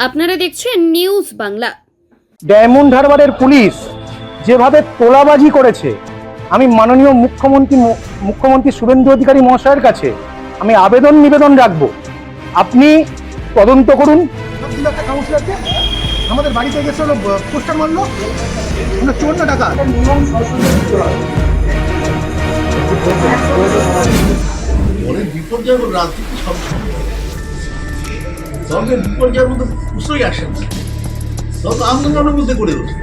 আপনারা দেখছেন news Bangla. Diamond হারবারের পুলিশ যেভাবে তোলাবাজি করেছে, আমি মাননীয় মুখ্যমন্ত্রী শুভেন্দু অধিকারী মহাশয়ের কাছে আমি নিবেদন রাখবো, আপনি তদন্ত করুন। একটা কাউন্সিলরকে আমাদের বাড়িতে গেছে হলো পোস্টার মারলো, আমরা 54 টাকা অনেক বিপর্যয় রাজনীতি সবসময় দলের বিপর্যয়ের মধ্যে প্রশ্নই আসে না, দল আন্দোলনের মধ্যে গড়ে ওঠে।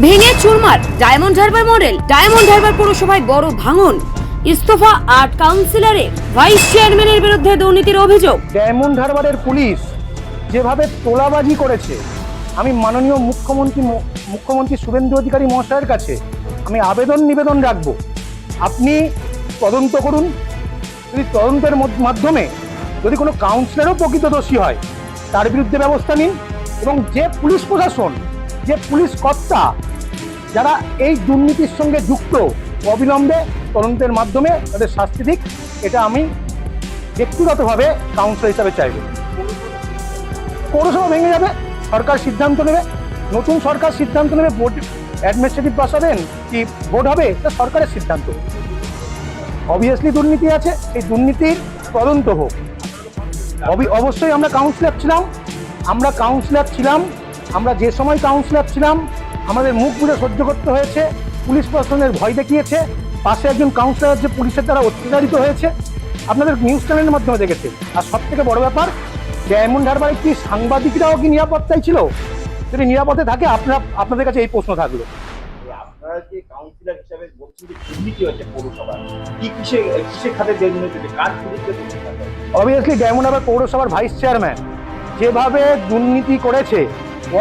ভেঙে চুরমার diamond Harbour model. Diamond Harbour পৌরসভায় বড় ভাঙন, ইস্তফা 8 কাউন্সিলরের। ভাইস চেয়ারম্যানের বিরুদ্ধে দুর্নীতির অভিযোগ। ডায়মন্ড হারবারের পুলিশ যেভাবে তোলাবাজি করেছে, আমি মাননীয় মুখ্যমন্ত্রী শুভেন্দু অধিকারী মহাশয়ের কাছে আমি নিবেদন রাখবো, আপনি তদন্ত করুন। যদি তদন্তের মাধ্যমে যদি কোনো কাউন্সিলরও প্রকৃত দোষী হয়, তার বিরুদ্ধে ব্যবস্থা নিন। এবং যে পুলিশ প্রশাসন, যে পুলিশ কর্তা যারা এই দুর্নীতির সঙ্গে যুক্ত, অবিলম্বে তদন্তের মাধ্যমে তাদের শাস্তি দিক, এটা আমি ব্যক্তিগতভাবে কাউন্সিলর হিসাবে চাইব। পৌরসভা ভেঙে যাবে, সরকার সিদ্ধান্ত নেবে, নতুন সরকার সিদ্ধান্ত নেবে, বোর্ড অ্যাডমিনিস্ট্রেটিভ বসাবেন কি বোর্ড হবে, এটা সরকারের সিদ্ধান্ত। অবভিয়াসলি দুর্নীতি আছে, এই দুর্নীতির তদন্ত হোক। অবশ্যই আমরা কাউন্সিলর ছিলাম, আমরা যে সময় কাউন্সিলর ছিলাম আমাদের মুখ বুঝে সহ্য করতে হয়েছে, পুলিশ প্রশাসনের ভয় দেখিয়েছে, পাশে একজন কাউন্সিলর যে পুলিশের দ্বারা অত্যাচারিত হয়েছে, আপনাদের নিউজ চ্যানেলের মাধ্যমে দেখেছে। আর সব থেকে বড় ব্যাপার, ডায়মন্ড হারবারে কি সাংবাদিকরাও কি নিরাপত্তায় ছিল? যদি নিরাপদে থাকে, আপনাদের কাছে এই প্রশ্ন থাকলো। আপনারা যে কাউন্সিলর হিসেবে বলছেন যে দুর্নীতি হয়েছে পৌরসভার, কিসে খাতে দুর্নীতি হয়েছে, কার বিরুদ্ধে দুর্নীতি হয়েছে? অবভিয়াসলি ডায়মন্ড হারবার পৌরসভার ভাইস চেয়ারম্যান যেভাবে দুর্নীতি করেছে,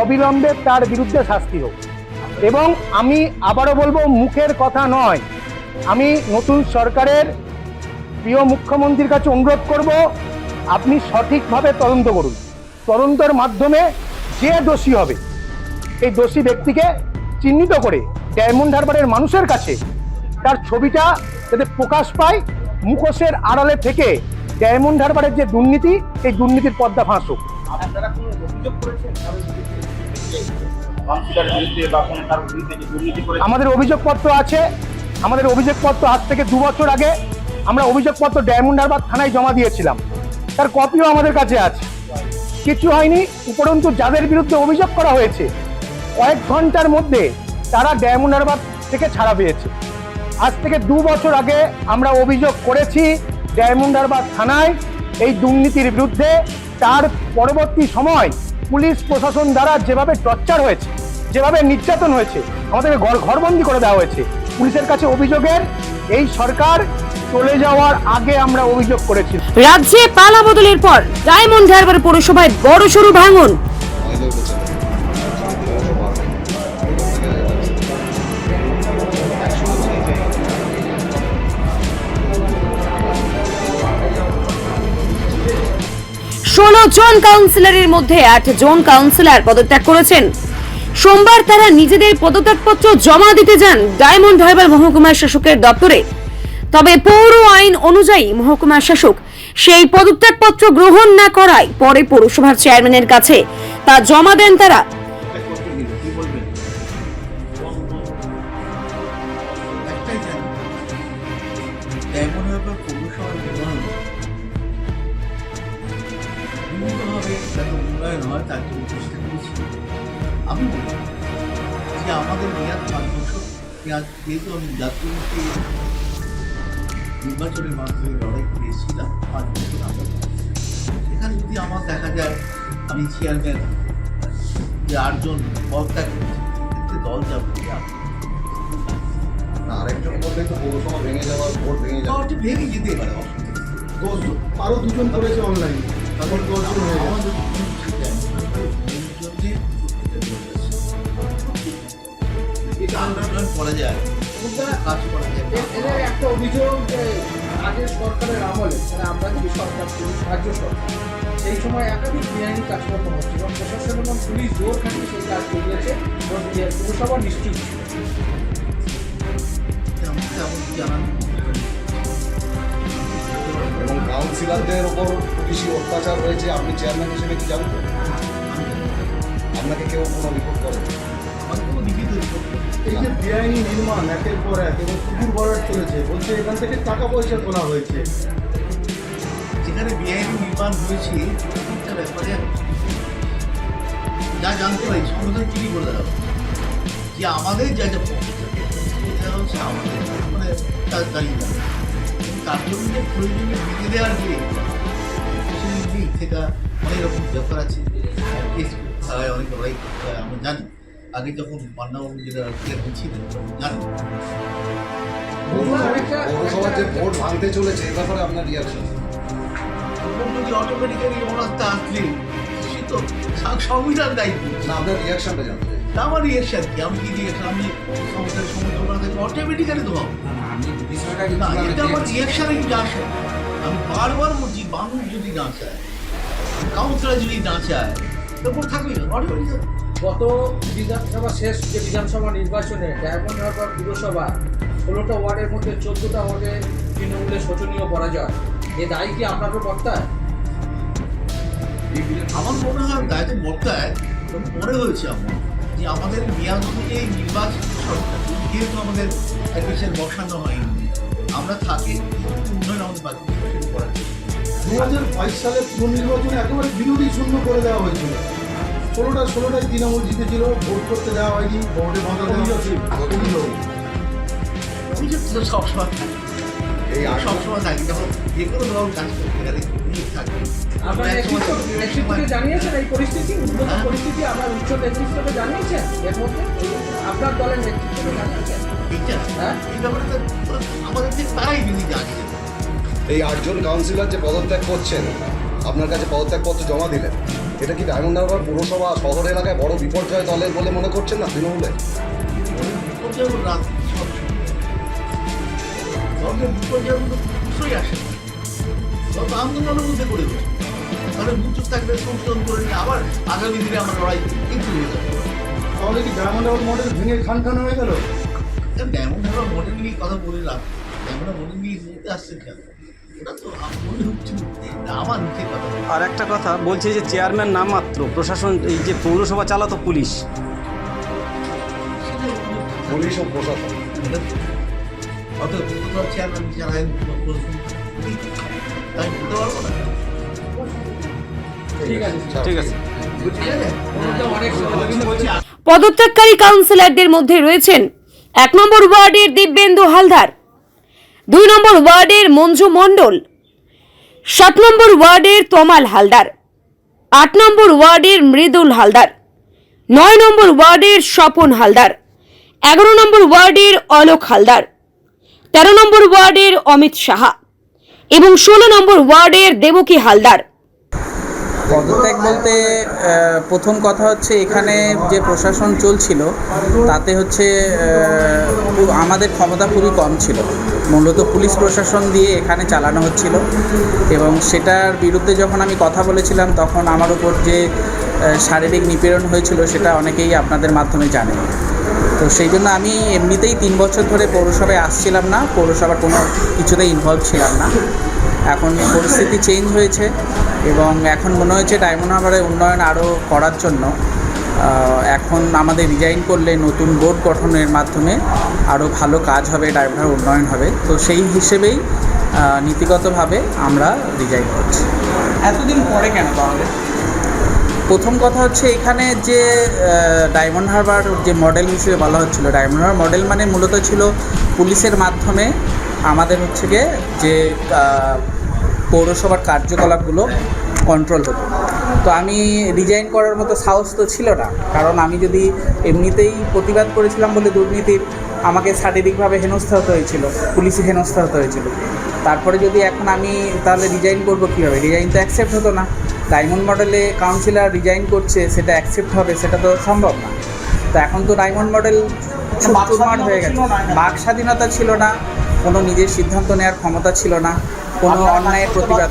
অবিলম্বে তার বিরুদ্ধে শাস্তি হোক। এবং আমি আবারও বলবো, মুখের কথা নয়, আমি নতুন সরকারের প্রিয় মুখ্যমন্ত্রীর কাছে অনুরোধ করব, আপনি সঠিকভাবে তদন্ত করুন। তদন্তের মাধ্যমে যে দোষী হবে, এই দোষী ব্যক্তিকে চিহ্নিত করে ডায়মন্ড হারবারের মানুষের কাছে তার ছবিটা যাতে প্রকাশ পায়, মুখোশের আড়ালে থেকে ডায়মন্ড হারবারের যে দুর্নীতি, এই দুর্নীতির পর্দা ফাঁস হোক। আপনারা কোনো অভিযোগ করেছেন কাউন্সিলরের বিরুদ্ধে বা কোনো কারোর বিরুদ্ধে যে দুর্নীতি করেছে? আমাদের অভিযোগপত্র আছে, আমাদের অভিযোগপত্র আজ থেকে 2 বছর আগে আমরা অভিযোগপত্র ডায়মন্ড হারবার থানায় জমা দিয়েছিলাম, তার কপিও আমাদের কাছে আছে। কিছু হয়নি, উপরন্তু যাদের বিরুদ্ধে অভিযোগ করা হয়েছে কয়েক ঘন্টার মধ্যে তারা ডায়মন্ড হারবার থেকে ছাড়া পেয়েছে। আজ থেকে 2 বছর আগে আমরা অভিযোগ করেছি ডায়মন্ড হারবার থানায় এই দুর্নীতির বিরুদ্ধে। তার পরবর্তী সময় পুলিশ প্রশাসন দ্বারা যেভাবে টর্চার হয়েছে, যেভাবে নির্যাতন হয়েছে, আমাদেরকে ঘরবন্দি করে দেওয়া হয়েছে। পুলিশের কাছে অভিযোগের এই সরকার চলে যাওয়ার আগে আমরা অভিযোগ করেছি। রাজ্যে পালা বদলের পর ডায়মন্ড হারবার পৌরসভায় বড়সড় ভাঙন। ষোলো জন কাউন্সিলরের মধ্যে 8 জন কাউন্সিলর পদত্যাগ করেছেন। সোমবার তারা নিজেদের পদত্যাগপত্র জমা দিতে যান ডায়মন্ড হারবার মহকুমা শাসকের দপ্তরে। তবে পৌর আইন অনুযায়ী মহকুমা শাসক সেই পদত্যাগপত্র গ্রহণ না করায় পরে পৌরসভার চেয়ারম্যানের কাছে তা জমা দেন তারা। উন্নয়ন হয় তার জন্য চেষ্টা করেছি। আমি বলি যে আমাদের মেয়াদ 5 বছর, যেহেতু আমি জাতীয় নির্বাচনের মাধ্যমে লড়াই করেছিলাম 5 বছর আগে, সেখানে যদি আমার দেখা যায় আমি চেয়ারম্যান যে 8 জন পদত্যাগ করেছি, এতে দল যাবে আরেকজন বললে তো পৌরসভা ভেঙে যাওয়ার, ভোট ভেঙে যাওয়া, ভেঙে যেতে পারে। আরো 2 জন করেছে অনলাইন, তারপর 10 জন হয়ে গেছে। করা যায়, কাজ করা যায়। এদের একটা অভিযোগ যে আগের সরকারের আমলে, মানে আমরা যদি সরকার করি, রাজ্য সরকার, সেই সময় একাধিক বেআইনি কাজকর্ম হচ্ছে এবং প্রশাসন এবং পুলিশ জোর খাটিয়ে সেই কাজ করিয়েছে এবং পৌরসভা নিশ্চিত ছিল। আমাকে জানান এবং কাউন্সিলরদের ওপর পুলিশি অত্যাচার হয়েছে, আপনি চেয়ারম্যান হিসেবে কি জানতেন? আপনাকে কেউ কোনো রিপোর্ট করে? আমার কোনো লিখিত রিপোর্ট নেই। এই যে বেআইনি নির্মাণ একের পর এক এবং পুকুর ভরাট চলেছে, বলছে এখান থেকে টাকা পয়সা তোলা হয়েছে। যেখানে বেআইনি নির্মাণ হয়েছে প্রত্যেকটা ব্যাপারে যা জানতে পারি সংগঠন চিঠি করে দেওয়া হবে যে আমাদের যা যা দেওয়া হচ্ছে আমাদের মানে তার দাঁড়িয়ে যাবে। তার জন্য যে প্রয়োজনীয় বিধি দেওয়ার যে সেই দিক থেকে অনেক রকম ব্যাপার আছে, কেস করতে হয়, অনেক লড়াই করতে হয়, আমরা জানি। আগে যখন মান্নাবাবু যেটা চেয়ারম্যান ছিলেন তখন জানি। পৌরসভার যে ভোট ভাঙতে চলেছে এই ব্যাপারে আপনার রিয়াকশন? যদি অটোমেটিক্যালি ওনারটা আসলে সে তো সংবিধান দায়িত্ব না, আপনার রিয়াকশনটা জানতে চাই। আমার রিয়েকশন কি? আমি কি রিয়েকশন? আমি সমস্যার সম্মুখীন করা থাকি অটোমেটিক্যালি তো হবো না, এটা আমার রিয়েকশনে কি আসে? আমি বারবার বলছি, মানুষ যদি না চায়, কাউন্সিলর যদি না চায়, তারপর থাকবে অটোমেটিক্যালি। গত বিধানসভা শেষ যে বিধানসভা নির্বাচনে ডায়মন্ড হারবার পুরসভা 16টা ওয়ার্ডের মধ্যে 14টা ওয়ার্ডে তৃণমূলের শোচনীয় পরাজয়, এ দায় কি আপনারও বর্তায়? আমার মনে হয় দায়িত্ব বর্তায়। মনে হয়েছে আমার যে আমাদের মেয়াদ অনুযায়ী নির্বাচন সরকার যেহেতু আমাদের অ্যাডমিশন বসানো হয়নি, আমরা থাকি উন্নয়ন আমাদের বাকি করার 2022 সালে পুর নির্বাচনে একেবারে বিরোধী শূন্য করে দেওয়া হয়েছিল। 16টায় তৃণমূল জিতেছিল, ভোট করতে দেওয়া হয়নি, ভোটে বাধা দেওয়া হয়েছিল। অভিযোগ তো সবসময় থাকে, এই সবসময় থাকে যখন যে কোনো দল কাজ করতে গেলে অভিযোগ থাকে। আপনারা নেতৃত্বকে জানিয়েছেন এই পরিস্থিতি, উদ্ভূত হ্যাঁ। পরিস্থিতি আপনার উচ্চ নেতৃত্বকে জানিয়েছেন? এর মধ্যে আপনার দলের নেতৃত্বকে জানিয়েছেন? হ্যাঁ। এই ব্যাপারে তো আমাদের থেকে তারাই বিধি জানছে। এই 8 জন কাউন্সিলর যে পদত্যাগ করছেন, আপনার কাছে পদত্যাগপত্র জমা দিলেন, এটা কি ডায়মন্ড হারবার পুরসভা শহর এলাকায় বড় বিপর্যয় দলের বলে মনে করছেন না তৃণমূলে? বিপর্যয় রাত সব বিপর্যয় কিছুই আসে না, তত আন্দোলনের মধ্যে করে বসে তাহলে মুচুক থাকবে, সংশোধন করে নিয়ে আবার আগামী দিনে আমরা লড়াই কিন্তু হয়ে যাবে। তাহলে কি ডায়মন্ড হারবার মডেল ভেঙে খান খান হয়ে গেল? যেমন ধরো মডেল নিয়ে কথা বললাম, যেমন মডেল নিয়ে বলতে আসছে কেন, ওটা তো মনে হচ্ছে আমার মুখে কথা বলে। আর একটা কথা বলছে যে চেয়ারম্যান নামমাত্র, প্রশাসন এই যে পৌরসভা চালাতো পুলিশ। সেটা পুলিশ ও প্রশাসন অত চেয়ারম্যান চালায় তাই বলতে পারবো না। ঠিক আছে, ঠিক আছে। ঠিক আছে, অনেক পদত্যাগকারী কাউন্সিলরদের মধ্যে রয়েছেন 1 নম্বর ওয়ার্ডের দিব্যেন্দু হালদার, 2 নম্বর ওয়ার্ডের মঞ্জু মণ্ডল, 7 নম্বর ওয়ার্ডের তমাল হালদার, 8 নম্বর ওয়ার্ডের মৃদুল হালদার, 9 নম্বর ওয়ার্ডের স্বপন হালদার, 11 নম্বর ওয়ার্ডের অলোক হালদার, 13 নম্বর ওয়ার্ডের অমিত সাহা এবং 16 নম্বর ওয়ার্ডের দেবকী হালদার। পদত্যাগ বলতে প্রথম কথা হচ্ছে এখানে যে প্রশাসন চলছিল তাতে হচ্ছে আমাদের ক্ষমতা খুবই কম ছিল, মূলত পুলিশ প্রশাসন দিয়ে এখানে চালানো হচ্ছিল এবং সেটার বিরুদ্ধে যখন আমি কথা বলেছিলাম তখন আমার উপর যে শারীরিক নিপীড়ন হয়েছিল সেটা অনেকেই আপনাদের মাধ্যমে জানেন। তো সেই জন্য আমি এমনিতেই 3 বছর ধরে পৌরসভায় আসছিলাম না, পৌরসভার কোনো কিছুতেই ইনভলভ ছিলাম না। এখন পরিস্থিতি চেঞ্জ হয়েছে এবং এখন মনে হচ্ছে ডায়মন্ড হারবারের উন্নয়ন আরও করার জন্য এখন আমাদের রিজাইন করলে নতুন বোর্ড গঠনের মাধ্যমে আরও ভালো কাজ হবে, ডায়মন্ড হারবার উন্নয়ন হবে। তো সেই হিসেবেই নীতিগতভাবে আমরা রিজাইন করছি। এতদিন পরে কেন তাহলে? প্রথম কথা হচ্ছে এখানে যে ডায়মন্ড হারবার যে মডেল হিসেবে বলা হচ্ছিল, ডায়মন্ড হারবার মডেল মানে মূলত ছিল পুলিশের মাধ্যমে আমাদের হচ্ছে গিয়ে যে পৌরসভার কার্যকলাপগুলো কন্ট্রোল হতো। তো আমি রিজাইন করার মতো সাহস তো ছিল না, কারণ আমি যদি এমনিতেই প্রতিবাদ করেছিলাম বলে দুর্নীতির আমাকে শারীরিকভাবে হেনস্থা হতে হয়েছিল, পুলিশি হেনস্থা হতে হয়েছিল। তারপরে যদি এখন আমি তাহলে রিজাইন করবো কীভাবে? রিজাইন তো অ্যাকসেপ্ট হতো না। ডায়মন্ড মডেলে কাউন্সিলর রিজাইন করছে, সেটা অ্যাকসেপ্ট হবে, সেটা তো সম্ভব না। তো এখন তো ডায়মন্ড মডেল ছুটমাট হয়ে গেছে, বাক স্বাধীনতা ছিল না, কোনো নিজের সিদ্ধান্ত নেওয়ার ক্ষমতা ছিল না, কোনো অন্যায়ের প্রতিবাদ।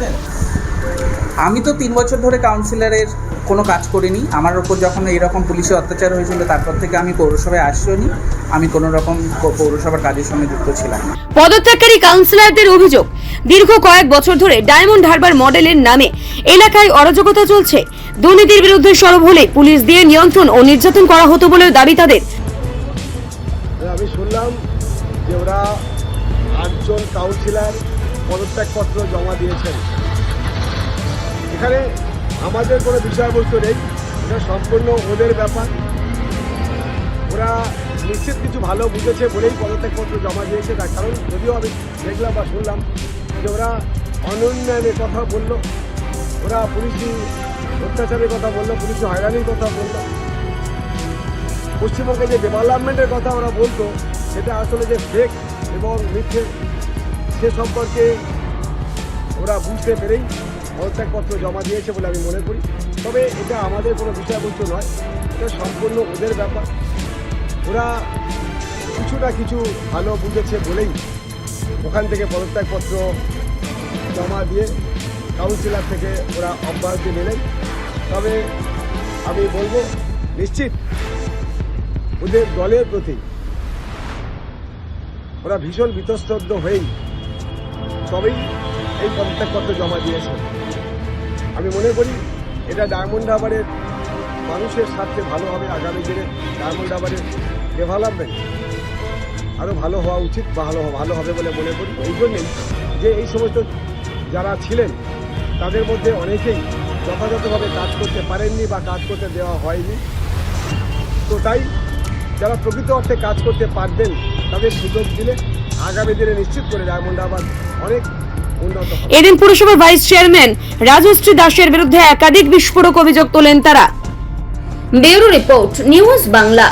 আমি তো 3 বছর ধরে কাউন্সিলরের কোনো কাজ করিনি। আমার ওপর যখন এইরকম পুলিশে অত্যাচার হয়েছিল তারপর থেকে আমি পৌরসভায় আসিনি, আমি কোনো রকম পৌরসভার কাজের সঙ্গে যুক্ত ছিলাম না। পদত্যাগকারী কাউন্সিলরদের অভিযোগ দীর্ঘ কয়েক বছর ধরে ডায়মন্ড হারবার মডেলের নামে এলাকায় অরাজকতা চলছে। দুর্নীতির বিরুদ্ধে সরব হলে পুলিশ দিয়ে নিয়ন্ত্রণ ও নির্যাতন করা হতো বলেও দাবি তাদের। আমি শুনলাম যে ওরা 8 জন কাউন্সিলর পদত্যাগপত্র জমা দিয়েছেন। এখানে আমাদের কোনো বিষয়বস্তু নেই, এটা সম্পূর্ণ ওদের ব্যাপার। ওরা নিশ্চিত কিছু ভালো বুঝেছে বলেই পদত্যাগপত্র জমা দিয়েছে। তার কারণ যদিও আমি দেখলাম বা শুনলাম যে ওরা অনুন্নয়নের কথা বলল, ওরা পুলিশি অত্যাচারের কথা বললো, পুলিশি হয়রানির কথা বললো, পশ্চিমবঙ্গে যে ডেভেলপমেন্টের কথা ওরা বলতো সেটা আসলে যে ফেক এবং মিথ্যে সে সম্পর্কে ওরা বুঝতে পেরেই পদত্যাগপত্র জমা দিয়েছে বলে আমি মনে করি। তবে এটা আমাদের কোনো বিষয়বস্তু নয়, এটা সম্পূর্ণ ওদের ব্যাপার। ওরা কিছু না কিছু ভালো বুঝেছে বলেই ওখান থেকে পদত্যাগপত্র জমা দিয়ে কাউন্সিলর থেকে ওরা অব্যাহতি নিলেন। তবে আমি বলবো নিশ্চিত ওদের দলের প্রতি ওরা ভীষণ বিতস্তব্ধ হয়েই তবেই এই পদত্যাগপত্র জমা দিয়েছে। আমি মনে করি এটা ডায়মন্ড হারবারের মানুষের স্বার্থে ভালো হবে। আগামী দিনে ডায়মন্ড হারবারের ডেভেলপমেন্ট আরও ভালো হওয়া উচিত বা ভালো হবে বলে মনে করি। এই জন্যেই যে এই সমস্ত যারা ছিলেন তাদের মধ্যে অনেকেই যথাযথভাবে কাজ করতে পারেননি বা কাজ করতে দেওয়া হয়নি। তো তাই যারা প্রকৃত অর্থে কাজ করতে পারবেন তাদের সুযোগ দিলে আগামী দিনে নিশ্চিত করে ডায়মন্ড হারবার অনেক উন্নত হবে। এদিন পুরসভার ভাইস চেয়ারম্যান রাজশ্রী দাসের বিরুদ্ধে একাধিক বিস্ফোরক অভিযোগ তোলেন তারা। Bureau report, news Bangla.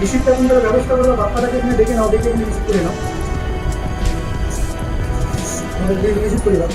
Receipt আপনারা ব্যবস্থা করবো, বাচ্চাটাকে এখানে দেখে নাও, দেখে রিসিপ্ট করে নাও, রিসিপ্ট করে দাও।